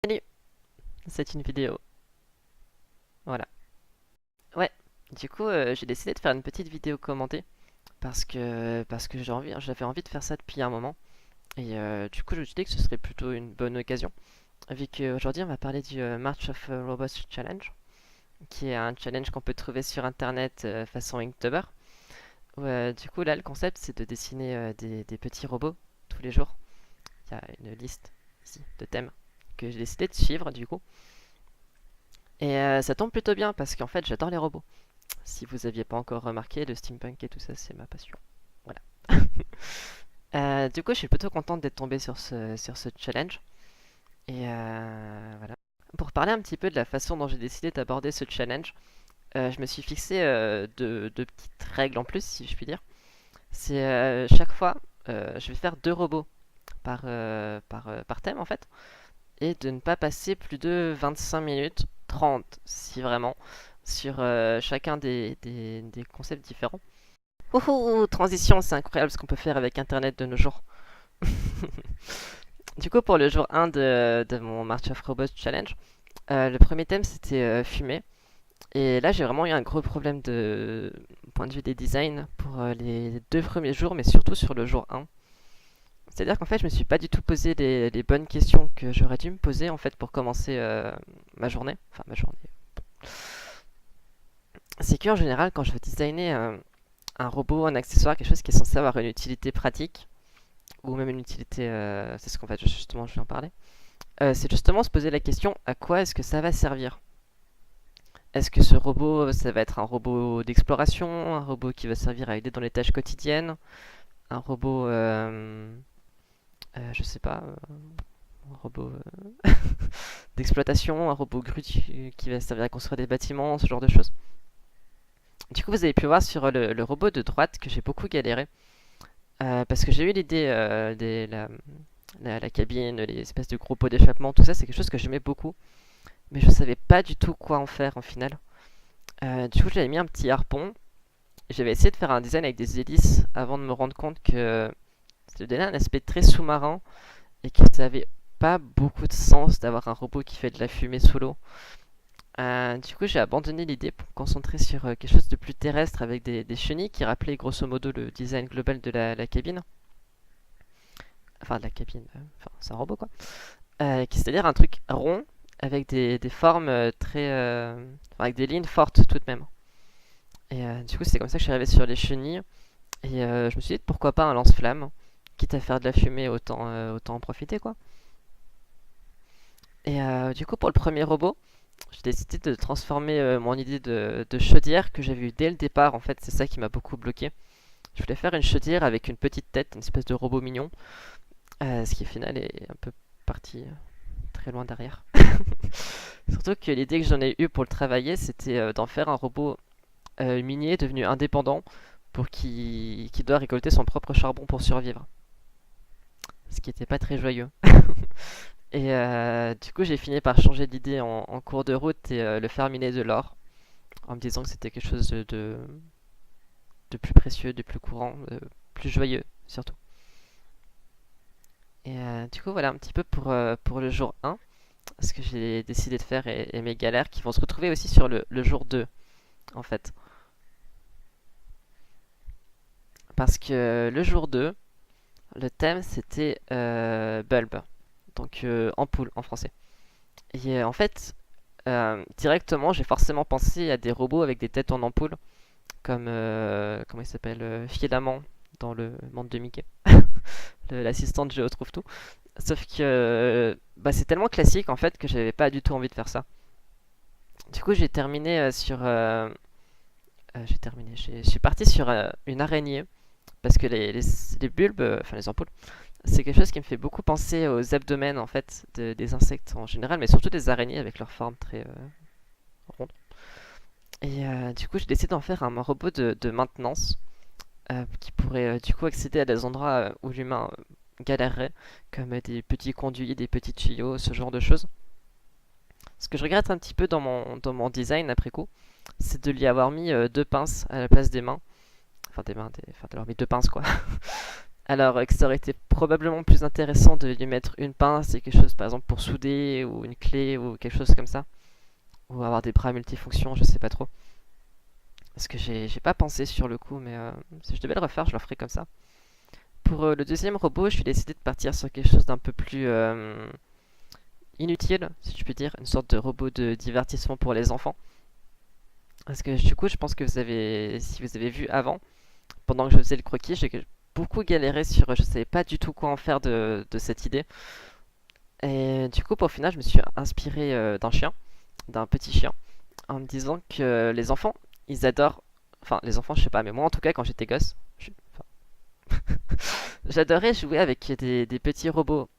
Salut, c'est une vidéo. Voilà. Ouais, du coup, j'ai décidé de faire une petite vidéo commentée parce que j'avais envie de faire ça depuis un moment. Et du coup, je me suis dit que ce serait plutôt une bonne occasion. Vu qu'aujourd'hui, on va parler du March of Robots Challenge, qui est un challenge qu'on peut trouver sur internet façon Inktober. Du coup, là, le concept, c'est de dessiner des petits robots tous les jours. Il y a une liste ici de thèmes que j'ai décidé de suivre, du coup. Et ça tombe plutôt bien parce qu'en fait, j'adore les robots. Si vous aviez pas encore remarqué, le steampunk et tout ça, c'est ma passion. Voilà. Du coup, je suis plutôt contente d'être tombée sur ce challenge. Et voilà. Pour parler un petit peu de la façon dont j'ai décidé d'aborder ce challenge, je me suis fixé deux petites règles en plus, si je puis dire. C'est chaque fois, je vais faire deux robots par thème en fait, et de ne pas passer plus de 25 minutes, 30 si vraiment, sur chacun des concepts différents. Ouhou, transition, c'est incroyable ce qu'on peut faire avec Internet de nos jours. Du coup, pour le jour 1 de mon March of Robots Challenge, le premier thème c'était fumée. Et là, j'ai vraiment eu un gros problème de point de vue des designs pour les deux premiers jours, mais surtout sur le jour 1. C'est-à-dire qu'en fait, je me suis pas du tout posé les bonnes questions que j'aurais dû me poser en fait pour commencer ma journée. Enfin, ma journée. C'est qu'en général, quand je veux designer un robot, un accessoire, quelque chose qui est censé avoir une utilité pratique, ou même une utilité, c'est ce qu'en fait justement je vais en parler, c'est justement se poser la question à quoi est-ce que ça va servir. Est-ce que ce robot, ça va être un robot d'exploration, un robot qui va servir à aider dans les tâches quotidiennes, un robot, je sais pas, un robot d'exploitation, un robot qui va servir à construire des bâtiments, ce genre de choses. Du coup, vous avez pu voir sur le robot de droite que j'ai beaucoup galéré. Parce que j'ai eu l'idée la cabine, les espèces de gros pots d'échappement, tout ça, c'est quelque chose que j'aimais beaucoup. Mais je savais pas du tout quoi en faire en final. Du coup, j'avais mis un petit harpon. J'avais essayé de faire un design avec des hélices avant de me rendre compte que ça donnait un aspect très sous-marin et que ça avait pas beaucoup de sens d'avoir un robot qui fait de la fumée sous l'eau. Du coup, j'ai abandonné l'idée pour me concentrer sur quelque chose de plus terrestre avec des chenilles qui rappelaient grosso modo le design global de la cabine. Enfin, de la cabine, enfin, c'est un robot quoi. C'est-à-dire un truc rond avec des formes enfin, avec des lignes fortes tout de même. Et du coup, c'est comme ça que je suis arrivé sur les chenilles. Et je me suis dit pourquoi pas un lance-flamme. Quitte à faire de la fumée, autant en profiter quoi. Et du coup, pour le premier robot, j'ai décidé de transformer mon idée de chaudière que j'avais eu dès le départ. En fait, c'est ça qui m'a beaucoup bloqué. Je voulais faire une chaudière avec une petite tête, une espèce de robot mignon. Ce qui au final est un peu parti très loin derrière. Surtout que l'idée que j'en ai eue pour le travailler, c'était d'en faire un robot minier devenu indépendant pour qui doit récolter son propre charbon pour survivre. Ce qui n'était pas très joyeux. Et du coup, j'ai fini par changer d'idée en cours de route et le faire miner de l'or, en me disant que c'était quelque chose de plus précieux, de plus courant, de plus joyeux surtout. Et du coup, voilà un petit peu pour le jour 1, ce que j'ai décidé de faire et mes galères qui vont se retrouver aussi sur le jour 2, en fait. Parce que le jour 2, le thème c'était bulb, donc ampoule en français. Et en fait, directement, j'ai forcément pensé à des robots avec des têtes en ampoule, comme comment il s'appelle, Filament dans le monde de Mickey, l'assistante Géo trouve tout. Sauf que bah, c'est tellement classique en fait que j'avais pas du tout envie de faire ça. Du coup, j'ai terminé je suis parti sur une araignée parce que les bulbes, enfin les ampoules, c'est quelque chose qui me fait beaucoup penser aux abdomens en fait des insectes en général, mais surtout des araignées avec leur forme très ronde. Et du coup, j'ai décidé d'en faire un robot de maintenance qui pourrait du coup accéder à des endroits où l'humain galérerait, comme des petits conduits, des petits tuyaux, ce genre de choses. Ce que je regrette un petit peu dans mon design après coup, c'est de lui avoir mis deux pinces à la place des mains. Enfin, des mains, enfin, de leur mis deux pinces quoi. Alors que ça aurait été probablement plus intéressant de lui mettre une pince et quelque chose par exemple pour souder ou une clé ou quelque chose comme ça. Ou avoir des bras multifonctions, je sais pas trop. Parce que j'ai pas pensé sur le coup, mais si je devais le refaire, je le ferais comme ça. Pour le deuxième robot, je suis décidé de partir sur quelque chose d'un peu plus inutile, si je puis dire, une sorte de robot de divertissement pour les enfants. Parce que du coup, je pense que si vous avez vu avant, pendant que je faisais le croquis, j'ai beaucoup galéré sur, je savais pas du tout quoi en faire de cette idée. Et du coup, pour final, je me suis inspiré d'un chien, d'un petit chien, en me disant que les enfants, ils adorent, enfin les enfants, je sais pas, mais moi en tout cas, quand j'étais gosse, j'adorais jouer avec des petits robots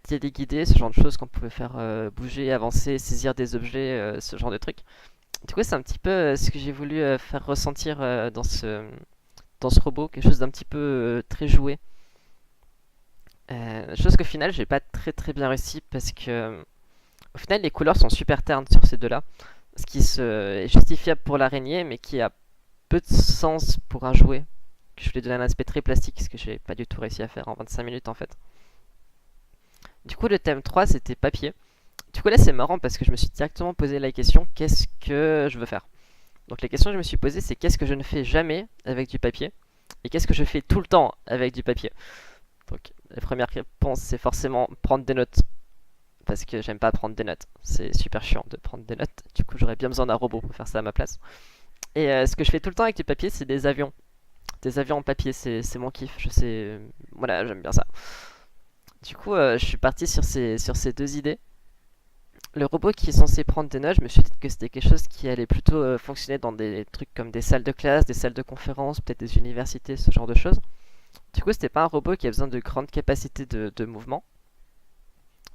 téléguidés, ce genre de choses qu'on pouvait faire bouger, avancer, saisir des objets, ce genre de trucs. Du coup, c'est un petit peu ce que j'ai voulu faire ressentir dans ce robot, quelque chose d'un petit peu très joué. Chose qu'au final, j'ai pas très bien réussi parce que au final, les couleurs sont super ternes sur ces deux-là, ce qui est justifiable pour l'araignée, mais qui a peu de sens pour un jouet. Que je voulais donner un aspect très plastique, ce que j'ai pas du tout réussi à faire en 25 minutes en fait. Du coup, le thème 3, c'était papier. Du coup, là, c'est marrant parce que je me suis directement posé la question, qu'est-ce que je veux faire? Donc la question que je me suis posée, c'est qu'est-ce que je ne fais jamais avec du papier? Et qu'est-ce que je fais tout le temps avec du papier? Donc la première réponse, c'est forcément prendre des notes. Parce que j'aime pas prendre des notes. C'est super chiant de prendre des notes. Du coup, j'aurais bien besoin d'un robot pour faire ça à ma place. Et ce que je fais tout le temps avec du papier, c'est des avions. Des avions en papier, c'est mon kiff. Je sais. Voilà, j'aime bien ça. Du coup, je suis parti sur ces deux idées. Le robot qui est censé prendre des notes, je me suis dit que c'était quelque chose qui allait plutôt fonctionner dans des trucs comme des salles de classe, des salles de conférence, peut-être des universités, ce genre de choses. Du coup, c'était pas un robot qui a besoin de grandes capacités de mouvement.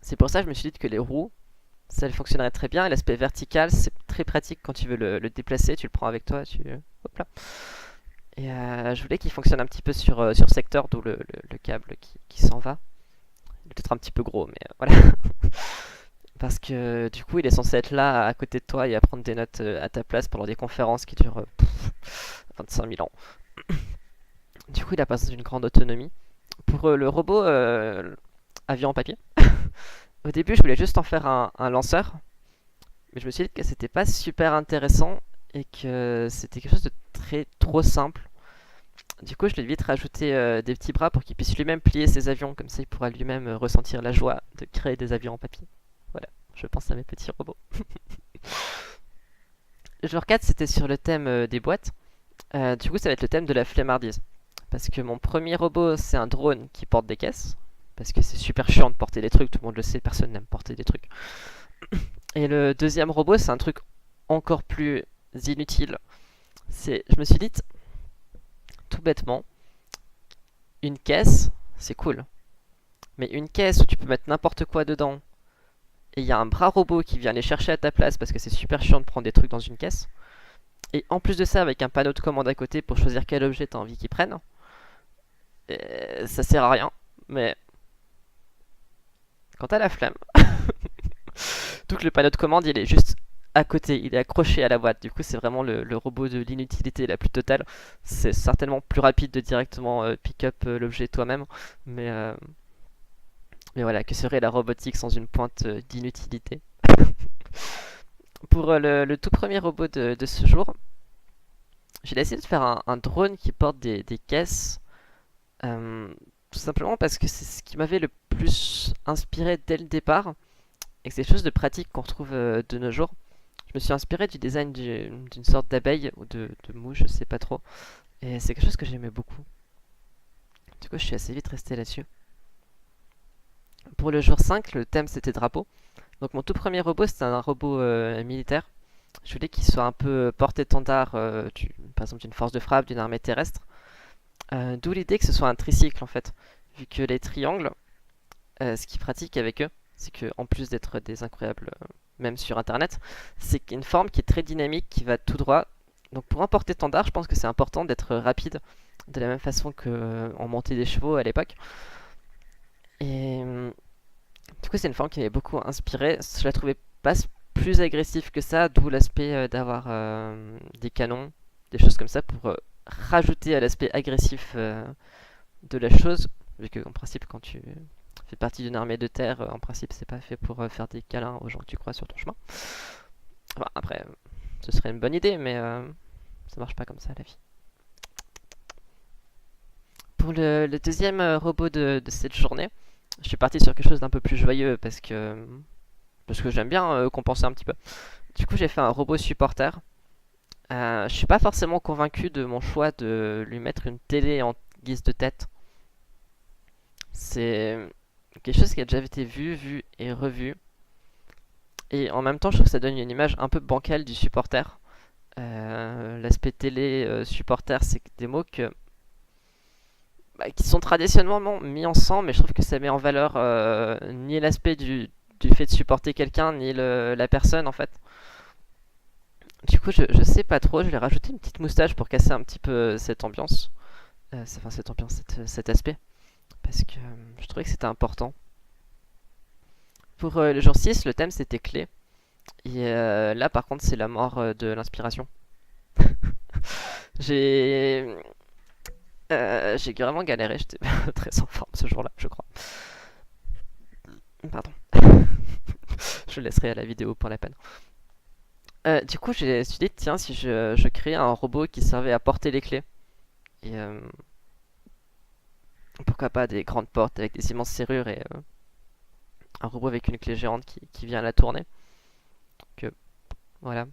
C'est pour ça que je me suis dit que les roues, ça fonctionnerait très bien. Et l'aspect vertical, c'est très pratique quand tu veux le déplacer. Tu le prends avec toi, hop là. Et je voulais qu'il fonctionne un petit peu sur secteur, d'où le câble qui s'en va. Il est peut-être un petit peu gros, mais voilà. Parce que du coup, il est censé être là à côté de toi et à prendre des notes à ta place pendant des conférences qui durent 25 000 ans. Du coup, il a pas une grande autonomie. Pour le robot avion en papier, au début, je voulais juste en faire un lanceur, mais je me suis dit que c'était pas super intéressant et que c'était quelque chose de trop simple. Du coup, je lui ai vite rajouté des petits bras pour qu'il puisse lui-même plier ses avions, comme ça il pourra lui-même ressentir la joie de créer des avions en papier. Voilà, je pense à mes petits robots. Le jour 4, c'était sur le thème des boîtes. Du coup, ça va être le thème de la flemmardise. Parce que mon premier robot, c'est un drone qui porte des caisses. Parce que c'est super chiant de porter des trucs, tout le monde le sait, personne n'aime porter des trucs. Et le deuxième robot, c'est un truc encore plus inutile. Je me suis dit, tout bêtement, une caisse, c'est cool. Mais une caisse où tu peux mettre n'importe quoi dedans, et il y a un bras robot qui vient les chercher à ta place parce que c'est super chiant de prendre des trucs dans une caisse. Et en plus de ça, avec un panneau de commande à côté pour choisir quel objet tu as envie qu'ils prennent, ça sert à rien. Mais quand t'as la flemme, donc le panneau de commande il est juste à côté, il est accroché à la boîte. Du coup, c'est vraiment le robot de l'inutilité la plus totale. C'est certainement plus rapide de directement pick up l'objet toi-même, mais, euh, mais voilà, que serait la robotique sans une pointe d'inutilité? Pour le tout premier robot de ce jour, j'ai essayé de faire un drone qui porte des caisses. euh, Tout simplement parce que c'est ce qui m'avait le plus inspiré dès le départ et que c'est quelque chose de pratique qu'on retrouve de nos jours. Je me suis inspiré du design d'une sorte d'abeille ou de mouche, je sais pas trop. Et c'est quelque chose que j'aimais beaucoup. Du coup, je suis assez vite resté là-dessus. Pour le jour 5, le thème c'était drapeau. Donc mon tout premier robot, c'était un robot militaire. Je voulais qu'il soit un peu porte-étendard, par exemple d'une force de frappe, d'une armée terrestre. D'où l'idée que ce soit un tricycle en fait. Vu que les triangles, ce qu'ils pratiquent avec eux, c'est qu'en plus d'être des incroyables, même sur internet, c'est une forme qui est très dynamique, qui va tout droit. Donc pour un porte-étendard, je pense que c'est important d'être rapide, de la même façon qu'on montait des chevaux à l'époque. Et du coup, c'est une forme qui m'avait beaucoup inspiré. Je la trouvais pas plus agressive que ça, d'où l'aspect d'avoir des canons, des choses comme ça, pour rajouter à l'aspect agressif de la chose. vu que en principe quand tu fais partie d'une armée de terre, en principe c'est pas fait pour faire des câlins aux gens que tu crois sur ton chemin. Enfin, après, ce serait une bonne idée, mais ça marche pas comme ça la vie. Pour le deuxième robot de cette journée, je suis parti sur quelque chose d'un peu plus joyeux parce que j'aime bien compenser un petit peu. Du coup, j'ai fait un robot supporter. Je suis pas forcément convaincu de mon choix de lui mettre une télé en guise de tête. C'est quelque chose qui a déjà été vu et revu. Et en même temps, je trouve que ça donne une image un peu bancale du supporter. L'aspect télé supporter, c'est des mots qui sont traditionnellement mis ensemble, mais je trouve que ça met en valeur ni l'aspect du fait de supporter quelqu'un, ni la personne en fait. Du coup, je sais pas trop, je vais rajouter une petite moustache pour casser un petit peu cette ambiance. Enfin, cette ambiance, cet aspect. Parce que je trouvais que c'était important. Pour le jour 6, le thème c'était clé. Et là, par contre, c'est la mort de l'inspiration. J'ai j'ai vraiment galéré, j'étais très en forme ce jour-là, je crois. Pardon. Je laisserai à la vidéo pour la peine. Du coup, j'ai dit, tiens, si je créais un robot qui servait à porter les clés. Et pourquoi pas des grandes portes avec des immenses serrures et un robot avec une clé géante qui vient la tourner. Que voilà.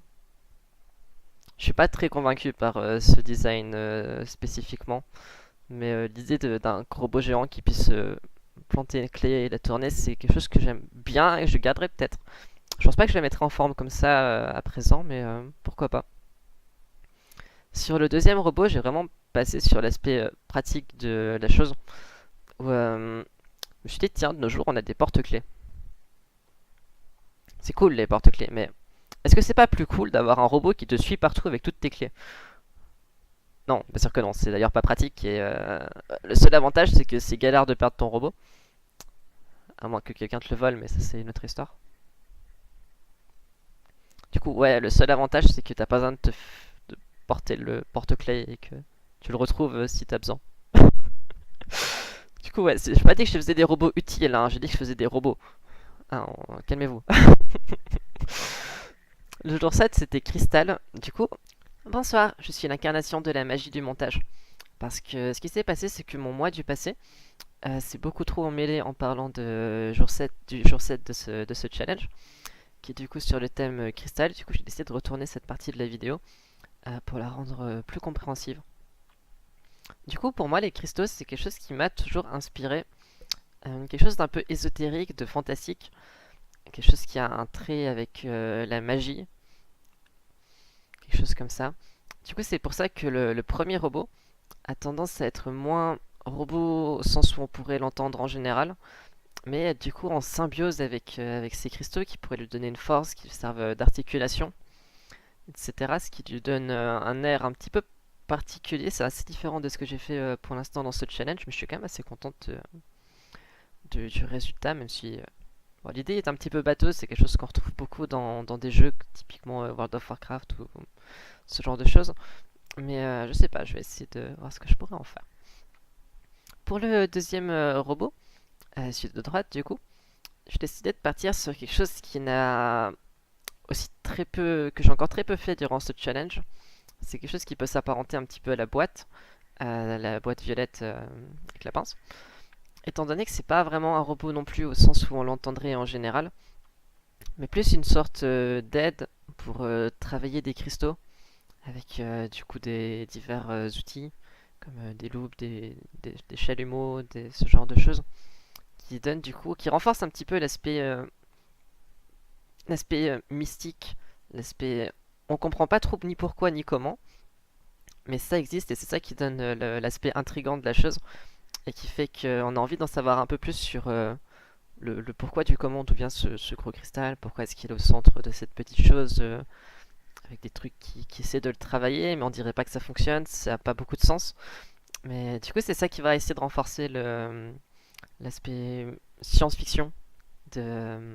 Je suis pas très convaincu par ce design spécifiquement, mais l'idée d'un robot géant qui puisse planter une clé et la tourner, c'est quelque chose que j'aime bien et que je garderai peut-être. Je pense pas que je la mettrai en forme comme ça à présent, mais pourquoi pas. Sur le deuxième robot, j'ai vraiment passé sur l'aspect pratique de la chose, où je me suis dit, tiens, de nos jours, on a des porte-clés. C'est cool les porte-clés, mais est-ce que c'est pas plus cool d'avoir un robot qui te suit partout avec toutes tes clés? Non, bien sûr que non, c'est d'ailleurs pas pratique et le seul avantage c'est que c'est galère de perdre ton robot, à moins que quelqu'un te le vole, mais ça c'est une autre histoire. Du coup, ouais, le seul avantage c'est que t'as pas besoin de porter le porte-clés et que tu le retrouves si t'as besoin. Du coup, ouais, j'ai pas dit que je faisais des robots utiles, hein, j'ai dit que je faisais des robots. Hein, calmez-vous. Le jour 7 c'était Crystal, du coup, bonsoir, je suis l'incarnation de la magie du montage. Parce que ce qui s'est passé, c'est que mon mois du passé s'est beaucoup trop emmêlé en parlant du jour 7 de ce challenge, qui est du coup sur le thème cristal. Du coup, j'ai décidé de retourner cette partie de la vidéo pour la rendre plus compréhensive. Du coup, pour moi, les cristaux, c'est quelque chose qui m'a toujours inspiré. Quelque chose d'un peu ésotérique, de fantastique. Quelque chose qui a un trait avec la magie. Quelque chose comme ça. Du coup, c'est pour ça que le premier robot a tendance à être moins robot au sens où on pourrait l'entendre en général, mais du coup en symbiose avec ces cristaux qui pourraient lui donner une force, qui lui servent d'articulation, etc. Ce qui lui donne un air un petit peu particulier. C'est assez différent de ce que j'ai fait pour l'instant dans ce challenge, mais je suis quand même assez contente du résultat, même si bon, l'idée est un petit peu bateau. C'est quelque chose qu'on retrouve beaucoup dans des jeux, typiquement World of Warcraft ou ce genre de choses. Mais je sais pas, je vais essayer de voir ce que je pourrais en faire. Pour le deuxième robot, celui de droite du coup, j'ai décidé de partir sur quelque chose qui n'a aussi très peu, que j'ai encore très peu fait durant ce challenge. C'est quelque chose qui peut s'apparenter un petit peu à la boîte violette avec la pince. Étant donné que c'est pas vraiment un robot non plus au sens où on l'entendrait en général, mais plus une sorte d'aide pour travailler des cristaux avec du coup des divers outils comme des loupes, des chalumeaux, ce genre de choses qui donne du coup, qui renforce un petit peu l'aspect mystique, l'aspect on comprend pas trop ni pourquoi ni comment, mais ça existe et c'est ça qui donne l'aspect intrigant de la chose et qui fait qu'on a envie d'en savoir un peu plus sur le pourquoi du comment, d'où vient ce gros cristal, pourquoi est-ce qu'il est au centre de cette petite chose avec des trucs qui essaient de le travailler, mais on dirait pas que ça fonctionne, ça n'a pas beaucoup de sens. Mais du coup, c'est ça qui va essayer de renforcer l'aspect science-fiction de,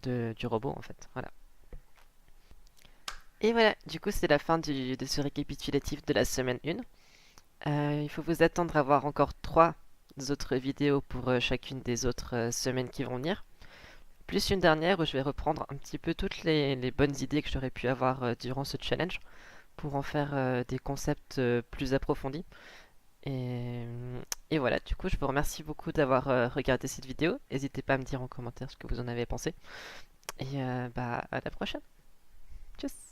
du robot en fait. Voilà. Et voilà, du coup c'est la fin de ce récapitulatif de la semaine 1. Il faut vous attendre à voir encore 3 autres vidéos pour chacune des autres semaines qui vont venir. Plus une dernière où je vais reprendre un petit peu toutes les bonnes idées que j'aurais pu avoir durant ce challenge pour en faire des concepts plus approfondis. Et, et voilà, du coup, je vous remercie beaucoup d'avoir regardé cette vidéo. N'hésitez pas à me dire en commentaire ce que vous en avez pensé. Et bah, à la prochaine. Tchuss!